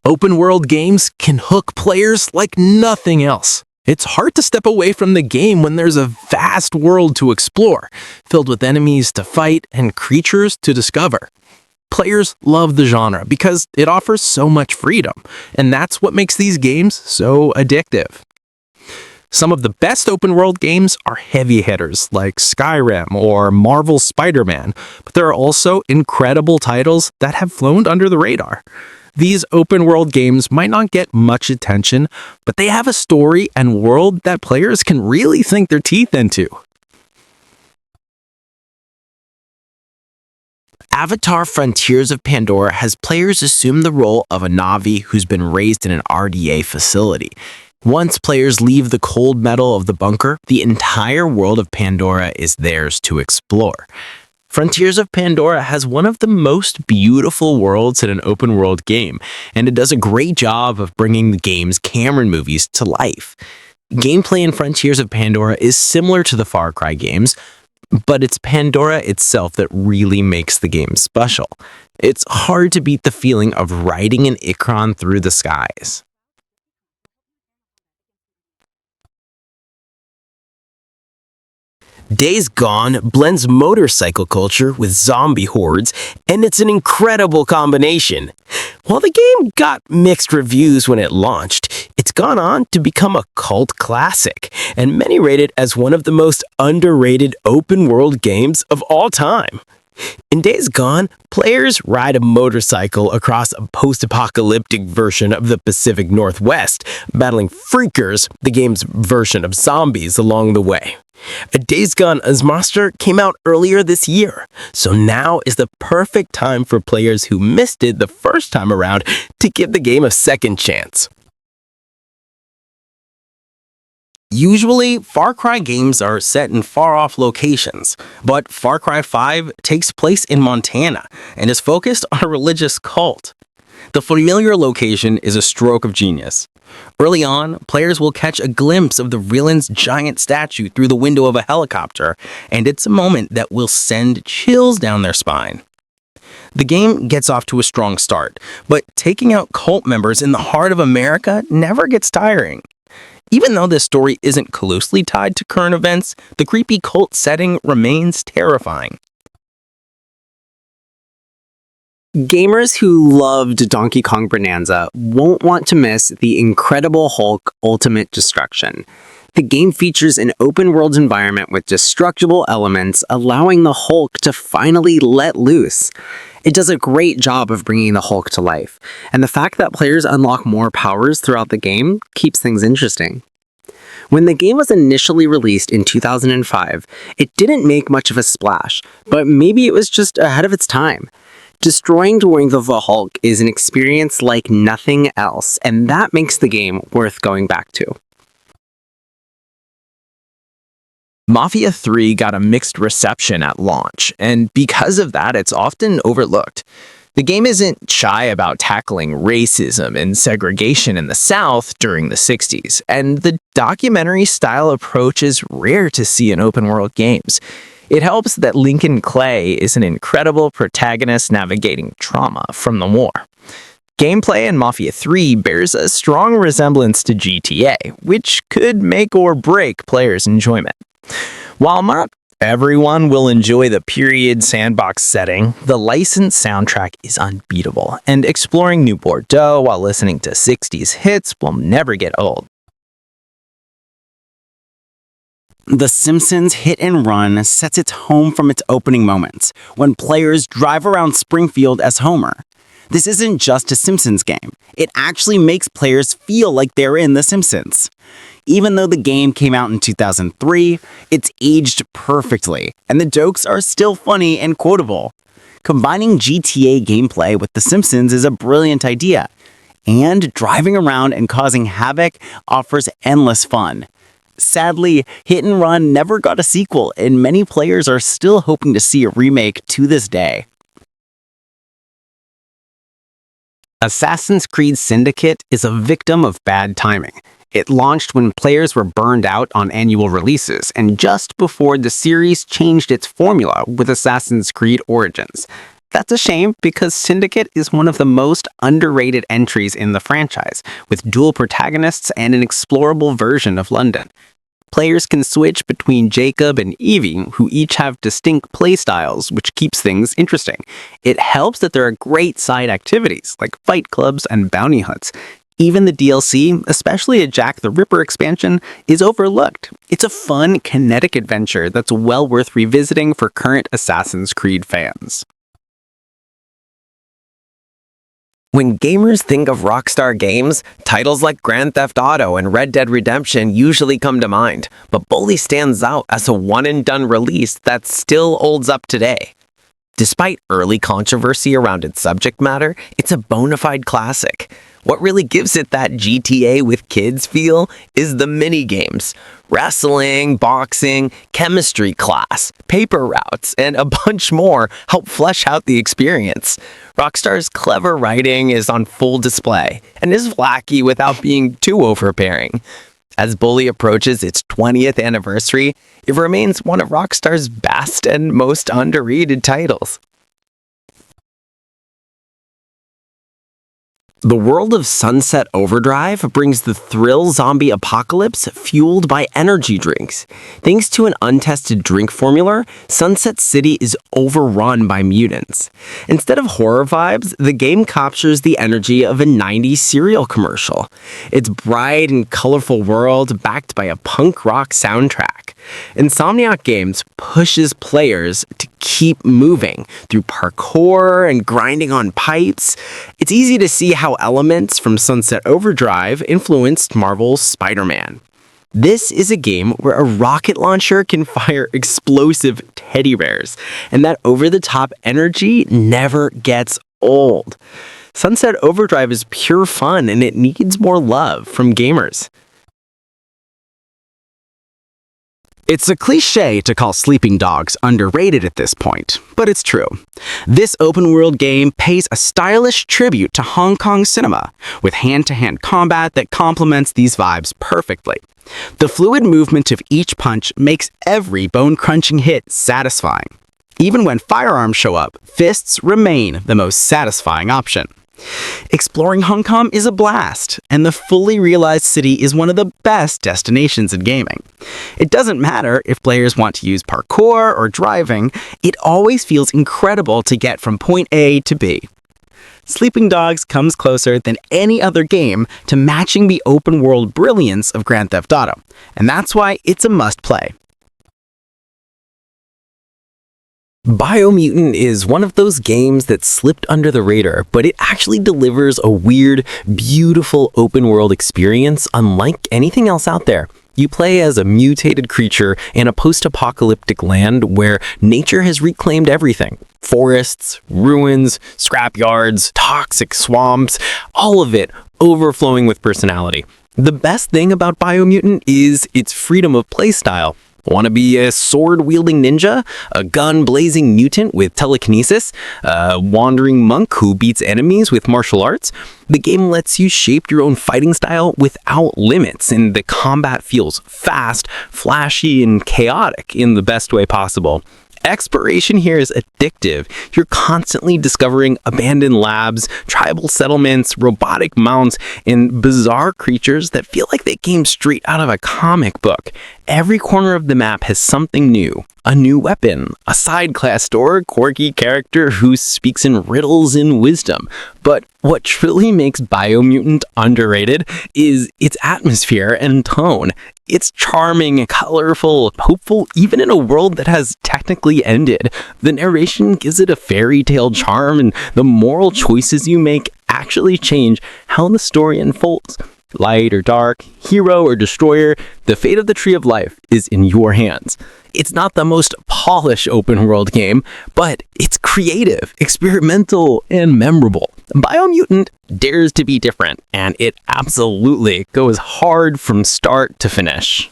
Open-world games can hook players like nothing else. It's hard to step away from the game when there's a vast world to explore, filled with enemies to fight and creatures to discover. Players love the genre because it offers so much freedom, and that's what makes these games so addictive. Some of the best open-world games are heavy hitters like Skyrim or Marvel's Spider-Man, but there are also incredible titles that have flown under the radar. These open-world games might not get much attention, but they have a story and world that players can really sink their teeth into. Avatar: Frontiers of Pandora has players assume the role of a Na'vi who's been raised in an RDA facility. Once players leave the cold metal of the bunker, the entire world of Pandora is theirs to explore. Frontiers of Pandora has one of the most beautiful worlds in an open-world game, and it does a great job of bringing the game's Cameron movies to life. Gameplay in Frontiers of Pandora is similar to the Far Cry games, but it's Pandora itself that really makes the game special. It's hard to beat the feeling of riding an Ikran through the skies. Days Gone blends motorcycle culture with zombie hordes, and it's an incredible combination. While the game got mixed reviews when it launched, it's gone on to become a cult classic, and many rate it as one of the most underrated open-world games of all time. In Days Gone, players ride a motorcycle across a post-apocalyptic version of the Pacific Northwest, battling freakers, the game's version of zombies, along the way. A Days Gone Remastered came out earlier this year, so now is the perfect time for players who missed it the first time around to give the game a second chance. Usually, Far Cry games are set in far-off locations, but Far Cry 5 takes place in Montana and is focused on a religious cult. The familiar location is a stroke of genius. Early on, players will catch a glimpse of the villain's giant statue through the window of a helicopter, and it's a moment that will send chills down their spine. The game gets off to a strong start, but taking out cult members in the heart of America never gets tiring. Even though this story isn't closely tied to current events, the creepy cult setting remains terrifying. Gamers who loved Donkey Kong Bonanza won't want to miss the Incredible Hulk Ultimate Destruction. The game features an open-world environment with destructible elements, allowing the Hulk to finally let loose. It does a great job of bringing the Hulk to life, and the fact that players unlock more powers throughout the game keeps things interesting. When the game was initially released in 2005, it didn't make much of a splash, but maybe it was just ahead of its time. Destroying the wings of the Hulk is an experience like nothing else, and that makes the game worth going back to. Mafia 3 got a mixed reception at launch, and because of that, it's often overlooked. The game isn't shy about tackling racism and segregation in the South during the 60s, and the documentary-style approach is rare to see in open-world games. It helps that Lincoln Clay is an incredible protagonist navigating trauma from the war. Gameplay in Mafia 3 bears a strong resemblance to GTA, which could make or break players' enjoyment. While not everyone will enjoy the period sandbox setting, the licensed soundtrack is unbeatable, and exploring New Bordeaux while listening to 60s hits will never get old. The Simpsons Hit Run sets its home from its opening moments, when players drive around Springfield as Homer. This isn't just a Simpsons game. It actually makes players feel like they're in The Simpsons. Even though the game came out in 2003, it's aged perfectly, and the jokes are still funny and quotable. Combining GTA gameplay with The Simpsons is a brilliant idea, and driving around and causing havoc offers endless fun. Sadly, Hit and Run never got a sequel, and many players are still hoping to see a remake to this day. Assassin's Creed Syndicate is a victim of bad timing. It launched when players were burned out on annual releases, and just before the series changed its formula with Assassin's Creed Origins. That's a shame because Syndicate is one of the most underrated entries in the franchise, with dual protagonists and an explorable version of London. Players can switch between Jacob and Evie, who each have distinct playstyles, which keeps things interesting. It helps that there are great side activities, like fight clubs and bounty hunts. Even the DLC, especially a Jack the Ripper expansion, is overlooked. It's a fun, kinetic adventure that's well worth revisiting for current Assassin's Creed fans. When gamers think of Rockstar games, titles like Grand Theft Auto and Red Dead Redemption usually come to mind, but Bully stands out as a one-and-done release that still holds up today. Despite early controversy around its subject matter, it's a bona fide classic. What really gives it that GTA with kids feel is the mini-games. Wrestling, boxing, chemistry class, paper routes, and a bunch more help flesh out the experience. Rockstar's clever writing is on full display, and is wacky without being too overbearing. As Bully approaches its 20th anniversary, it remains one of Rockstar's best and most underrated titles. The world of Sunset Overdrive brings the thrill zombie apocalypse fueled by energy drinks. Thanks to an untested drink formula, Sunset City is overrun by mutants. Instead of horror vibes, the game captures the energy of a 90s cereal commercial. Its bright and colorful world backed by a punk rock soundtrack. Insomniac Games pushes players to keep moving through parkour and grinding on pipes. It's easy to see how elements from Sunset Overdrive influenced Marvel's Spider-Man. This is a game where a rocket launcher can fire explosive teddy bears, and that over-the-top energy never gets old. Sunset Overdrive is pure fun, and it needs more love from gamers. It's a cliche to call Sleeping Dogs underrated at this point, but it's true. This open-world game pays a stylish tribute to Hong Kong cinema, with hand-to-hand combat that complements these vibes perfectly. The fluid movement of each punch makes every bone-crunching hit satisfying. Even when firearms show up, fists remain the most satisfying option. Exploring Hong Kong is a blast, and the fully realized city is one of the best destinations in gaming. It doesn't matter if players want to use parkour or driving, it always feels incredible to get from point A to B. Sleeping Dogs comes closer than any other game to matching the open-world brilliance of Grand Theft Auto, and that's why it's a must-play. Biomutant is one of those games that slipped under the radar, but it actually delivers a weird, beautiful open-world experience unlike anything else out there. You play as a mutated creature in a post-apocalyptic land where nature has reclaimed everything. Forests, ruins, scrapyards, toxic swamps, all of it overflowing with personality. The best thing about Biomutant is its freedom of playstyle. Want to be a sword-wielding ninja, a gun-blazing mutant with telekinesis, a wandering monk who beats enemies with martial arts? The game lets you shape your own fighting style without limits, and the combat feels fast, flashy, and chaotic in the best way possible. Exploration here is addictive. You're constantly discovering abandoned labs, tribal settlements, robotic mounts, and bizarre creatures that feel like they came straight out of a comic book. Every corner of the map has something new. A new weapon, a side quest, or a quirky character who speaks in riddles and wisdom. But what truly makes Biomutant underrated is its atmosphere and tone. It's charming, colorful, hopeful, even in a world that has technically ended. The narration gives it a fairy tale charm, and the moral choices you make actually change how the story unfolds. Light or dark, hero or destroyer, the fate of the Tree of Life is in your hands. It's not the most polished open world game, but it's creative, experimental, and memorable. Biomutant dares to be different, and it absolutely goes hard from start to finish.